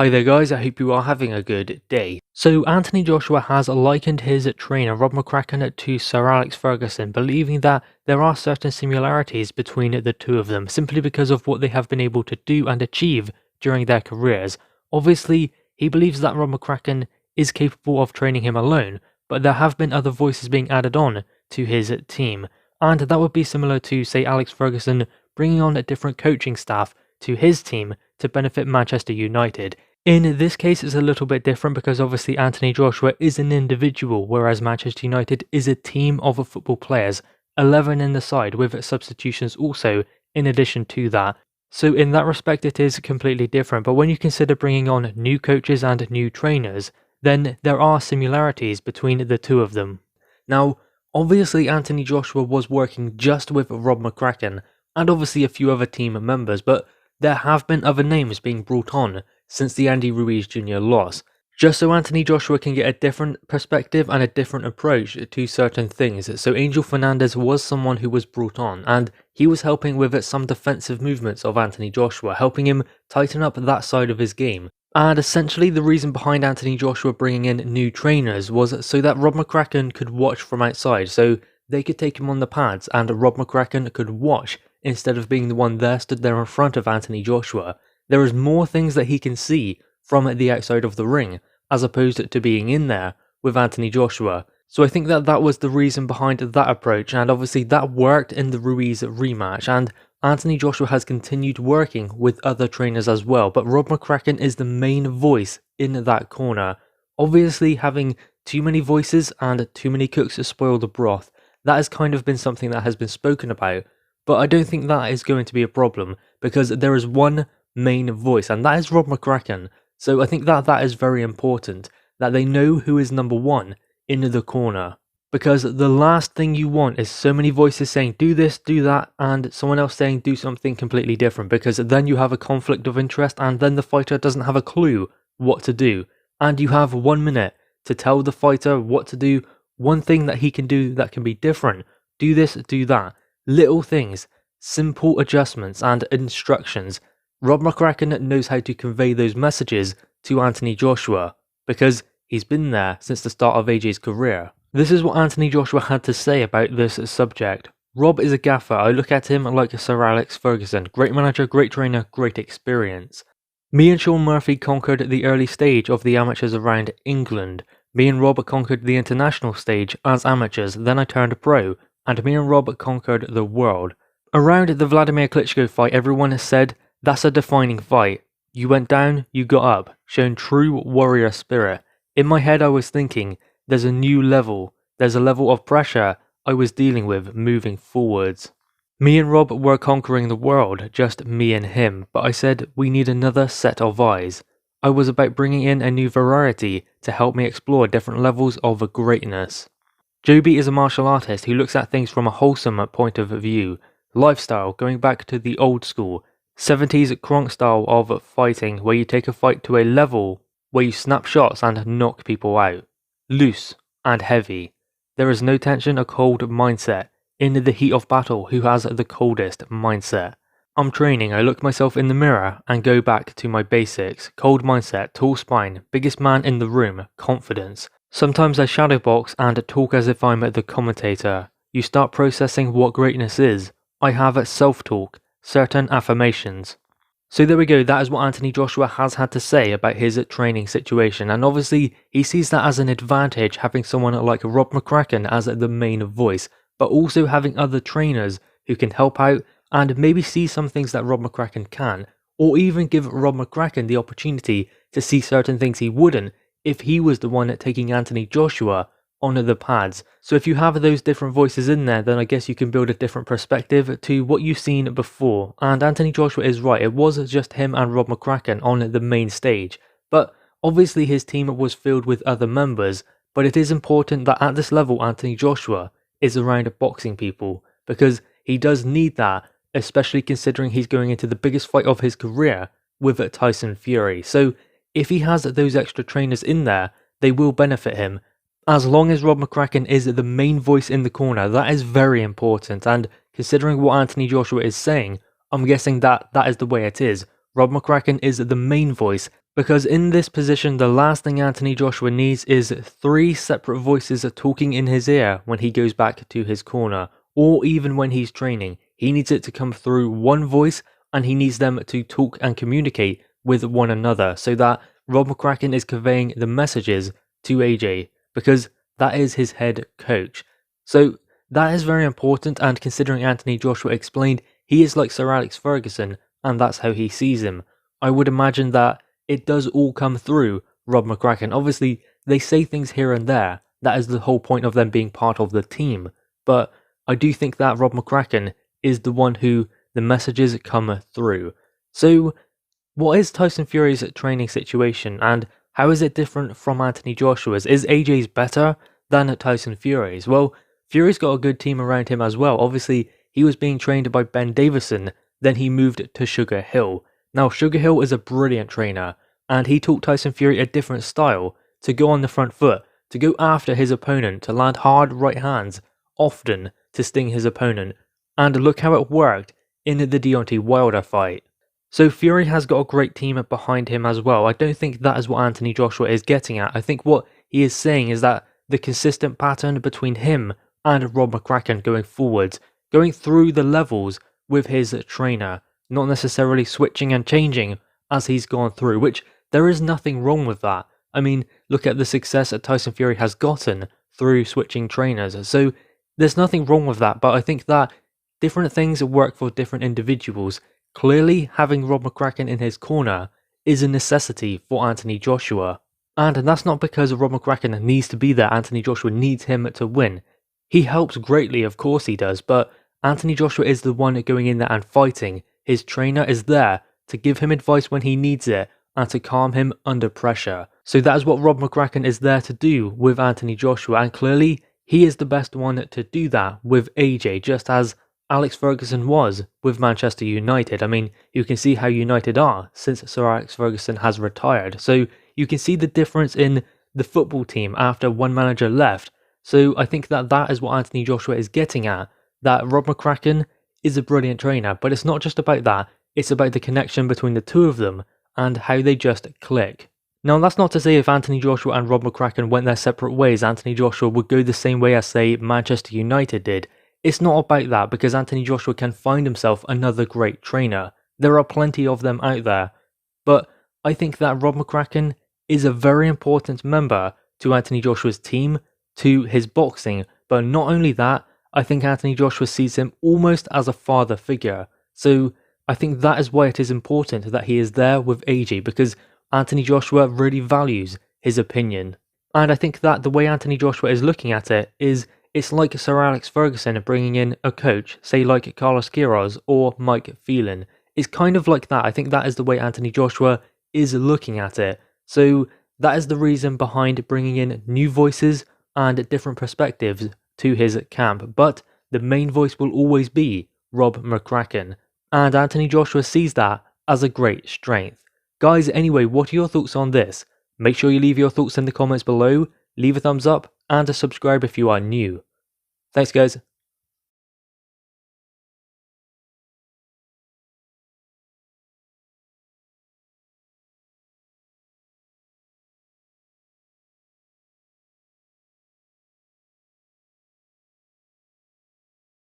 Hi there guys, I hope you are having a good day. So Anthony Joshua has likened his trainer Rob McCracken to Sir Alex Ferguson, believing that there are certain similarities between the two of them simply because of what they have been able to do and achieve during their careers. Obviously, he believes that Rob McCracken is capable of training him alone, but there have been other voices being added on to his team, and that would be similar to, say, Alex Ferguson bringing on a different coaching staff to his team to benefit Manchester United. In this case, it's a little bit different because obviously Anthony Joshua is an individual, whereas Manchester United is a team of football players, 11 in the side with substitutions also in addition to that. So in that respect it is completely different, but when you consider bringing on new coaches and new trainers, then there are similarities between the two of them. Now, obviously Anthony Joshua was working just with Rob McCracken and obviously a few other team members, but there have been other names being brought on since the Andy Ruiz Jr. loss, just so Anthony Joshua can get a different perspective and a different approach to certain things. So Angel Fernandez was someone who was brought on, and he was helping with some defensive movements of Anthony Joshua, helping him tighten up that side of his game. And essentially the reason behind Anthony Joshua bringing in new trainers was so that Rob McCracken could watch from outside, so they could take him on the pads and Rob McCracken could watch instead of being the one there stood there in front of Anthony Joshua. There is more things that he can see from the outside of the ring, as opposed to being in there with Anthony Joshua. So I think that that was the reason behind that approach, and obviously that worked in the Ruiz rematch, and Anthony Joshua has continued working with other trainers as well, but Rob McCracken is the main voice in that corner. Obviously having too many voices and too many cooks to spoil the broth, that has kind of been something that has been spoken about, but I don't think that is going to be a problem, because there is one main voice, and that is Rob McCracken. So I think that that is very important, that they know who is number one in the corner. Because the last thing you want is so many voices saying do this, do that, and someone else saying do something completely different, because then you have a conflict of interest and then the fighter doesn't have a clue what to do. And you have 1 minute to tell the fighter what to do, one thing that he can do that can be different. Do this, do that. Little things, simple adjustments and instructions. Rob McCracken knows how to convey those messages to Anthony Joshua, because he's been there since the start of AJ's career. This is what Anthony Joshua had to say about this subject. Rob is a gaffer. I look at him like Sir Alex Ferguson. Great manager, great trainer, great experience. Me and Sean Murphy conquered the early stage of the amateurs around England. Me and Rob conquered the international stage as amateurs, then I turned pro, and me and Rob conquered the world. Around the Vladimir Klitschko fight, everyone has said, that's a defining fight. You went down, you got up, showing true warrior spirit. In my head I was thinking, there's a new level, there's a level of pressure I was dealing with moving forwards. Me and Rob were conquering the world, just me and him, but I said we need another set of eyes. I was about bringing in a new variety to help me explore different levels of greatness. Joby is a martial artist who looks at things from a wholesome point of view, lifestyle going back to the old school, 70s Kronk style of fighting where you take a fight to a level where you snap shots and knock people out. Loose and heavy. There is no tension, a cold mindset. In the heat of battle, who has the coldest mindset? I'm training, I look myself in the mirror and go back to my basics. Cold mindset, tall spine, biggest man in the room, confidence. Sometimes I shadowbox and talk as if I'm the commentator. You start processing what greatness is. I have self-talk. Certain affirmations. So there we go, that is what Anthony Joshua has had to say about his training situation, and obviously he sees that as an advantage having someone like Rob McCracken as the main voice, but also having other trainers who can help out and maybe see some things that Rob McCracken can, or even give Rob McCracken the opportunity to see certain things he wouldn't if he was the one taking Anthony Joshua onto the pads. So if you have those different voices in there, then I guess you can build a different perspective to what you've seen before. And Anthony Joshua is right, it was just him and Rob McCracken on the main stage, but obviously his team was filled with other members. But it is important that at this level Anthony Joshua is around boxing people, because he does need that, especially considering he's going into the biggest fight of his career with Tyson Fury. So if he has those extra trainers in there, they will benefit him. As long as Rob McCracken is the main voice in the corner, that is very important, and considering what Anthony Joshua is saying, I'm guessing that that is the way it is. Rob McCracken is the main voice, Because in this position, the last thing Anthony Joshua needs is 3 separate voices talking in his ear when he goes back to his corner, or even when he's training. He needs it to come through one voice, and he needs them to talk and communicate with one another so that Rob McCracken is conveying the messages to AJ, because that is his head coach. So that is very important, and considering Anthony Joshua explained he is like Sir Alex Ferguson, and that's how he sees him, I would imagine that it does all come through Rob McCracken. Obviously, they say things here and there. That is the whole point of them being part of the team. But I do think that Rob McCracken is the one who the messages come through. So, what is Tyson Fury's training situation, and how is it different from Anthony Joshua's? Is AJ's better than Tyson Fury's? Well, Fury's got a good team around him as well. Obviously, he was being trained by Ben Davison, then he moved to Sugar Hill. Now, Sugar Hill is a brilliant trainer, and he taught Tyson Fury a different style, to go on the front foot, to go after his opponent, to land hard right hands, often to sting his opponent, and look how it worked in the Deontay Wilder fight. So Fury has got a great team behind him as well. I don't think that is what Anthony Joshua is getting at. I think what he is saying is that the consistent pattern between him and Rob McCracken going forwards, going through the levels with his trainer, not necessarily switching and changing as he's gone through, which there is nothing wrong with that. I mean, look at the success that Tyson Fury has gotten through switching trainers. So there's nothing wrong with that, but I think that different things work for different individuals. Clearly, having Rob McCracken in his corner is a necessity for Anthony Joshua. And that's not because Rob McCracken needs to be there. Anthony Joshua needs him to win. He helps greatly, of course he does, but Anthony Joshua is the one going in there and fighting. His trainer is there to give him advice when he needs it and to calm him under pressure. So that is what Rob McCracken is there to do with Anthony Joshua, and clearly he is the best one to do that with AJ, just as Alex Ferguson was with Manchester United. I mean, you can see how United are since Sir Alex Ferguson has retired. So you can see the difference in the football team after one manager left. So I think that that is what Anthony Joshua is getting at, that Rob McCracken is a brilliant trainer, but it's not just about that, it's about the connection between the two of them and how they just click. Now, that's not to say if Anthony Joshua and Rob McCracken went their separate ways, Anthony Joshua would go the same way as, say, Manchester United did. It's not about that, because Anthony Joshua can find himself another great trainer. There are plenty of them out there. But I think that Rob McCracken is a very important member to Anthony Joshua's team, to his boxing. But not only that, I think Anthony Joshua sees him almost as a father figure. So I think that is why it is important that he is there with AJ, because Anthony Joshua really values his opinion. And I think that the way Anthony Joshua is looking at it is, it's like Sir Alex Ferguson bringing in a coach, say like Carlos Queiroz or Mike Phelan. It's kind of like that. I think that is the way Anthony Joshua is looking at it. So that is the reason behind bringing in new voices and different perspectives to his camp. But the main voice will always be Rob McCracken. And Anthony Joshua sees that as a great strength. Guys, anyway, what are your thoughts on this? Make sure you leave your thoughts in the comments below, leave a thumbs up, and subscribe if you are new. Thanks guys.